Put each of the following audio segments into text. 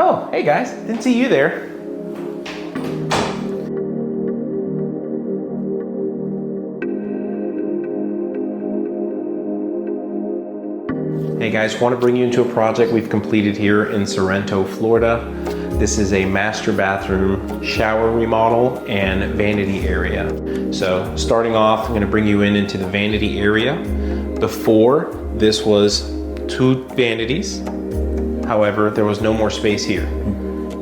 Oh, hey guys, didn't see you there. Hey guys, want to bring you into a project we've completed here in Sorrento, Florida. This is a master bathroom, shower remodel, and vanity area. So starting off, I'm going to bring you into the vanity area. Before, this was 2 vanities. However, there was no more space here.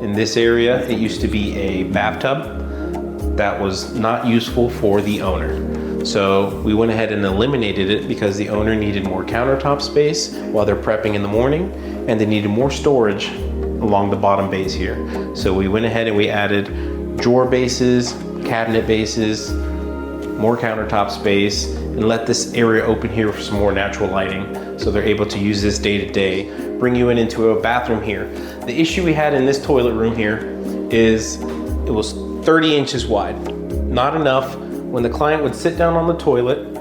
In this area, it used to be a bathtub that was not useful for the owner. So we went ahead and eliminated it because the owner needed more countertop space while they're prepping in the morning, and they needed more storage along the bottom bays here. So we went ahead and we added drawer bases, cabinet bases, more countertop space, and let this area open here for some more natural lighting so they're able to use this day to day. Bring you into a bathroom here. The issue we had in this toilet room here is it was 30 inches wide. Not enough. When the client would sit down on the toilet,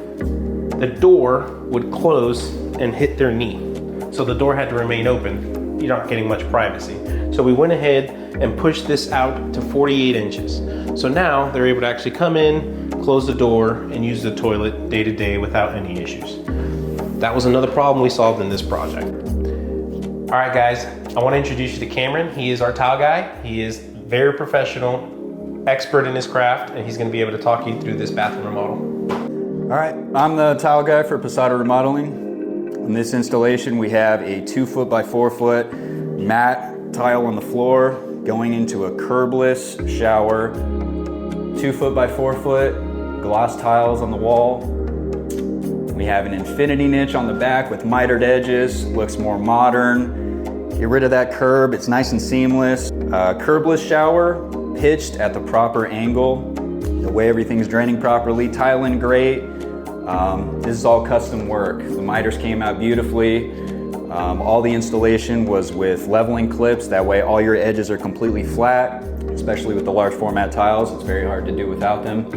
the door would close and hit their knee. So the door had to remain open. You're not getting much privacy. So we went ahead and pushed this out to 48 inches. So now they're able to actually come in, close the door, and use the toilet day to day without any issues. That was another problem we solved in this project. All right, guys, I want to introduce you to Cameron. He is our tile guy. He is very professional, expert in his craft, and he's going to be able to talk you through this bathroom remodel. All right, I'm the tile guy for Posada Remodeling. In this installation, we have a 2-foot by 4-foot matte tile on the floor going into a curbless shower, 2-foot by 4-foot gloss tiles on the wall. We have an infinity niche on the back with mitered edges, looks more modern. Get rid of that curb, it's nice and seamless. Curbless shower, pitched at the proper angle, the way everything's draining properly, tiling great. This is all custom work. The miters came out beautifully. All the installation was with leveling clips, that way all your edges are completely flat, especially with the large format tiles. It's very hard to do without them.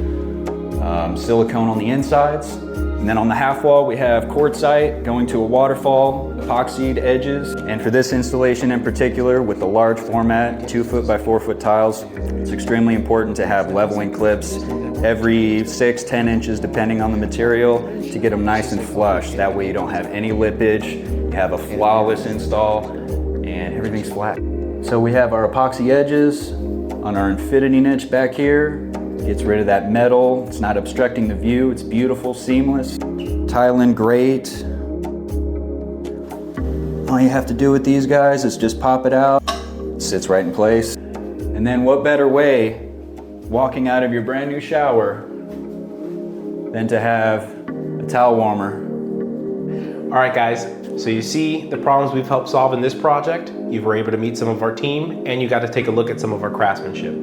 Silicone on the insides. And then on the half wall, we have quartzite going to a waterfall, epoxied edges. And for this installation in particular, with the large format 2-foot by 4-foot tiles, it's extremely important to have leveling clips every 6-10 inches, depending on the material, to get them nice and flush. That way you don't have any lippage, you have a flawless install, and everything's flat. So we have our epoxy edges on our infinity niche back here. Gets rid of that metal, it's not obstructing the view, it's beautiful, seamless. Tiling great. All you have to do with these guys is just pop it out, it sits right in place. And then what better way, walking out of your brand new shower, than to have a towel warmer. All right, guys, so you see the problems we've helped solve in this project. You were able to meet some of our team, and you got to take a look at some of our craftsmanship.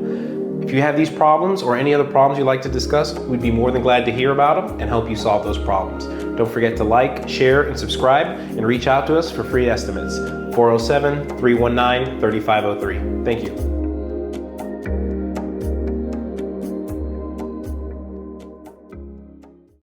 If you have these problems or any other problems you'd like to discuss, we'd be more than glad to hear about them and help you solve those problems. Don't forget to like, share, and subscribe, and reach out to us for free estimates. 407-319-3503. Thank you.